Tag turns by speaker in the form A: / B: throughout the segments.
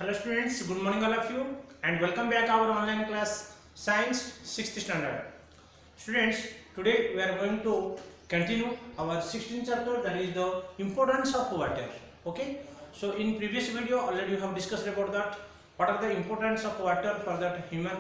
A: Hello students, good morning all of you and welcome back our online class Science 6th standard. Students, today we are going to continue our 16th chapter, that is the importance of water. Okay, so in previous video already you have discussed about that, what are the importance of water for that human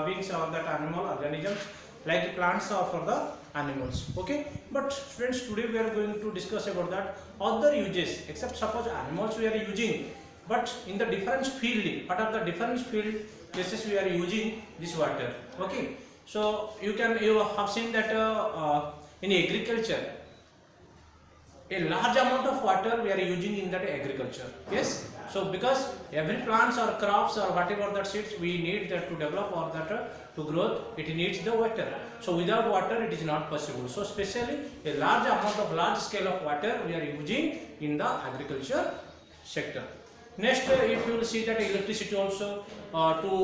A: beings or that animal organisms like plants or for the animals. Okay, but students, today we are going to discuss about that other uses, except suppose animals we are using, but in the different field, what are the different field places we are using this water. Okay, so you have seen that in agriculture a large amount of water we are using in that agriculture. Yes, so because every plants or crops or whatever that seeds we need that to develop or that to grow, it needs the water. So without water it is not possible. So especially a large amount of large scale of water we are using in the agriculture sector. Next, if you will see that electricity also to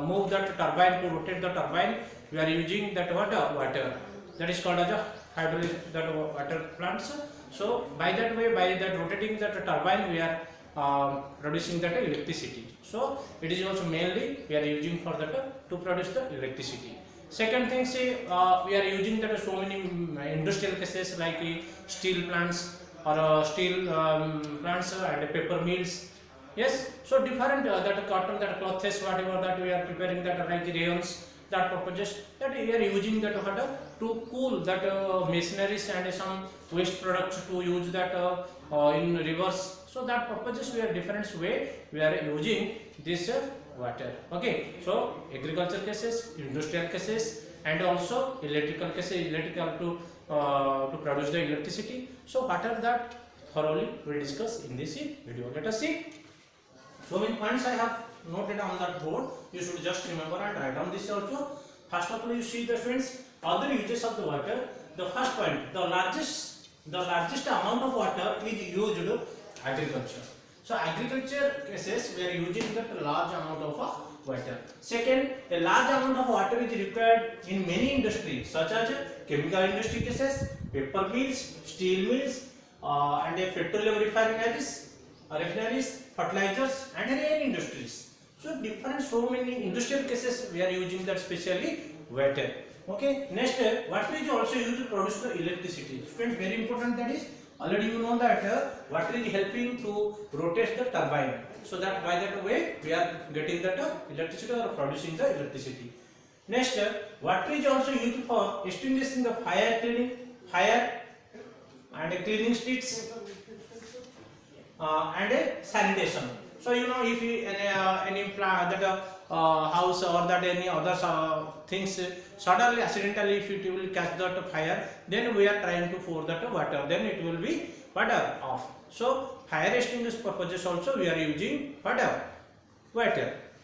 A: move that turbine, to rotate the turbine, we are using that water. That is called as a hybrid that water plants. So by that way, by that rotating that turbine, we are producing that electricity. So it is also mainly we are using for that to produce the electricity. Second thing, say we are using that so many industrial cases like steel plants or steel plants and paper mills. Yes, so different that cotton, that clothes, whatever that we are preparing, that like rayons, that purposes that we are using that water to cool that machineries and some waste products to use that in rivers. So that purposes we are different way we are using this water. Okay, so agriculture cases, industrial cases, and also electrical cases, electrical to produce the electricity. So what are that thoroughly we will discuss in this video. Let us see. So many points I have noted on that board. You should just remember and write down this also. First of all, you see the students other uses of the water. The first point, the largest amount of water is used in agriculture. So agriculture cases we are using that large amount of water. Second, a large amount of water is required in many industries such as chemical industry cases, paper mills, steel mills, and petroleum refineries, fertilizers, and any industries. So different so many industrial cases we are using that specially water. Okay. Next, water is also used to produce the electricity. Students, very important that is. Already you know that water is helping to rotate the turbine, so that by that way we are getting that electricity or producing the electricity. Next, water is also used for extinguishing the fire and cleaning streets and sanitation. So you know, if you, any plant that house or that any other things suddenly accidentally if it will catch that fire, then we are trying to pour that water, then it will be water off. So fire extinguish purposes also we are using water.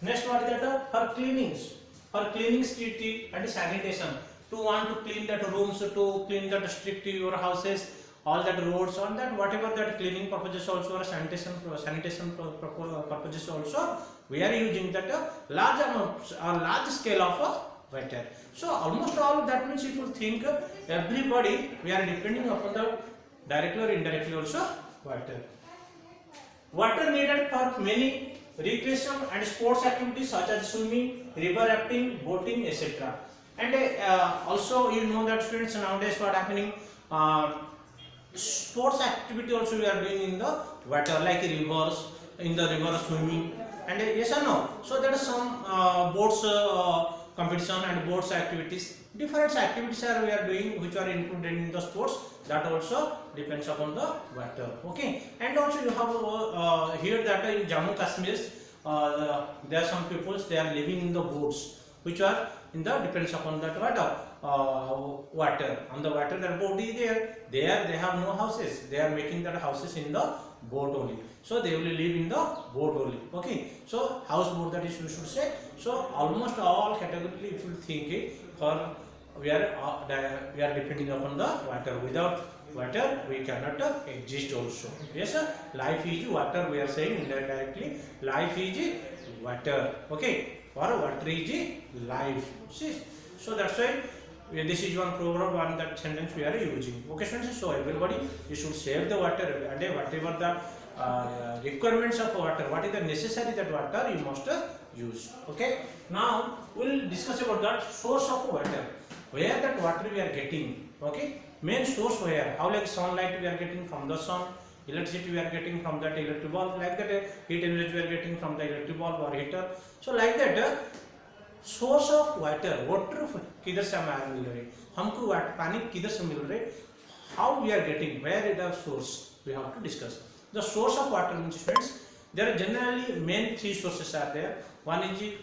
A: Next, what is that? For cleaning street and sanitation. To want to clean that rooms, to clean that street, your houses, all that roads, on that whatever that cleaning purposes also or sanitation purposes also we are using that large amount or large scale of water. So almost all that means if you think everybody we are depending upon the directly or indirectly also water. Water needed for many recreation and sports activities such as swimming, river rafting, boating, etc. And also you know that students nowadays what happening, sports activity also we are doing in the water like rivers, in the river swimming, and yes or no. So there are some boats competition and boats activities. Different activities are we are doing which are included in the sports, that also depends upon the water. Okay, and also you have here that in Jammu Kashmir there are some peoples they are living in the boats which are in the depends upon that water. On the water that boat is there, they have no houses, they are making that houses in the boat only, so they will live in the boat only. Okay, so houseboat that is you should say. So almost all category if you think for we are depending upon the water. Without water we cannot exist also. Yes sir, life is water, we are saying indirectly life is water. Okay, for water is life. See, so that's why this is one proverb, one that sentence we are using. Okay students, so everybody you should save the water and whatever the requirements of water. What is the necessary that water you must use. Okay. Now we will discuss about that source of water. Where that water we are getting. Okay. Main source where? How like sunlight we are getting from the sun. Electricity we are getting from that electric bulb. Like that heat energy we are getting from the electric bulb or heater. So like that source of water किधर से हमें मिल रहे, हमको पानी किधर से मिल रहे, how we are getting, where is the source, we have to discuss. The source of water means friends, there are generally main three sources are there. One is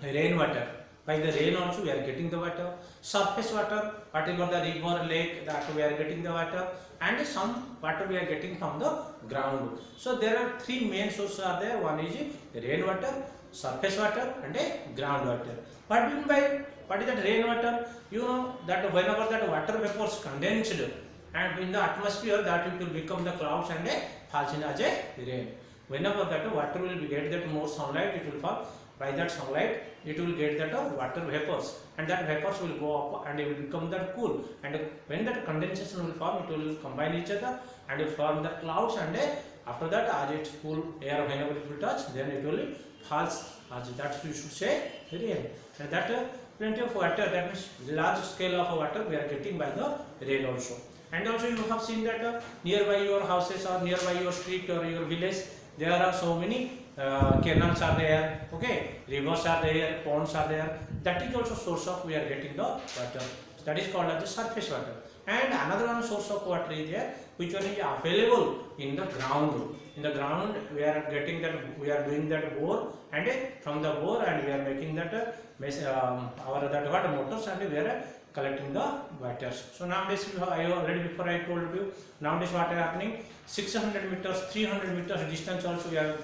A: rain water. By the rain also we are getting the water. Surface water, what is called the river, lake, that we are getting the water, and some water we are getting from the ground. So there are three main sources are there. One is rain water, surface water, and ground water. What do you mean by what is that rain water? You know that whenever that water vapors condensed and in the atmosphere, that it will become the clouds and falls in as a rain. Whenever that water will get that more sunlight, it will fall. By that sunlight, it will get that water vapors, and that vapors will go up and it will become that cool. And when that condensation will form, it will combine each other and will form the clouds. And after that, as it's cool air, whenever it will touch, then it will falls. As that you should say rain. And that plenty of water, that means large scale of water we are getting by the rain also. And also you have seen that nearby your houses or nearby your street or your village, there are so many canals are there, okay, rivers are there, ponds are there. That is also source of we are getting the water. That is called as the surface water. And another one source of water is there, which one is available in the ground. In the ground, we are getting that, we are doing that bore, and from the bore, and we are making that our that water motors, and we are collecting the waters. So nowadays, I already before I told you, nowadays what is happening, 600 meters, 300 meters distance also we are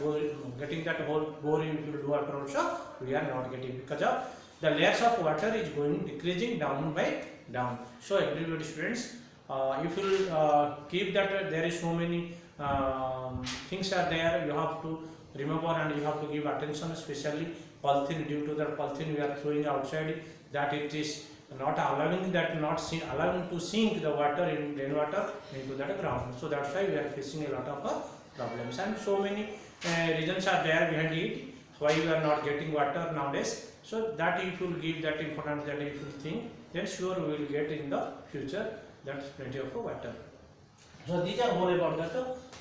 A: getting that whole boring water also we are not getting, because of the layers of water is going decreasing down by down. So everybody students, if you keep that there is so many things are there, you have to remember and you have to give attention, especially polythene. Due to the polythene we are throwing outside, that it is not allowing that, not allowing to sink the water in rainwater into the ground. So that's why we are facing a lot of problems, and so many reasons are there behind it why we are not getting water nowadays. So that if you give that importance, that if you think, then sure we will get in the future that plenty of water. So these are all about that.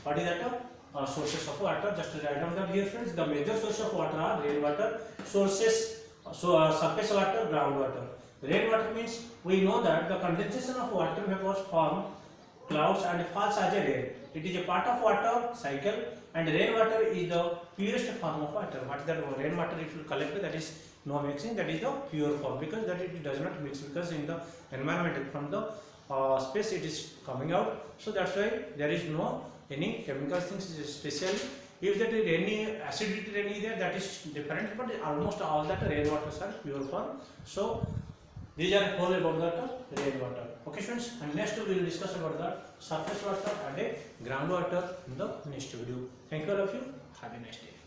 A: What is that? Sources of water. Just to write down that here, friends. The major sources of water are rainwater, sources, surface water, groundwater. Rainwater means we know that the condensation of water vapors form clouds and falls as a rain. It is a part of water cycle, and rainwater is the purest form of water. What is that? Rainwater, if you collect, that is no mixing, that is the pure form, because that it does not mix, because in the environment from the space it is coming out. So that's why there is no any chemical things, especially if that is any acidity any there, that is different, but almost all that rainwaters are pure form. So these are all about that rainwater. Okay students, and next we will discuss about the surface water and groundwater in the next video. Thank you all of you. Have a nice day.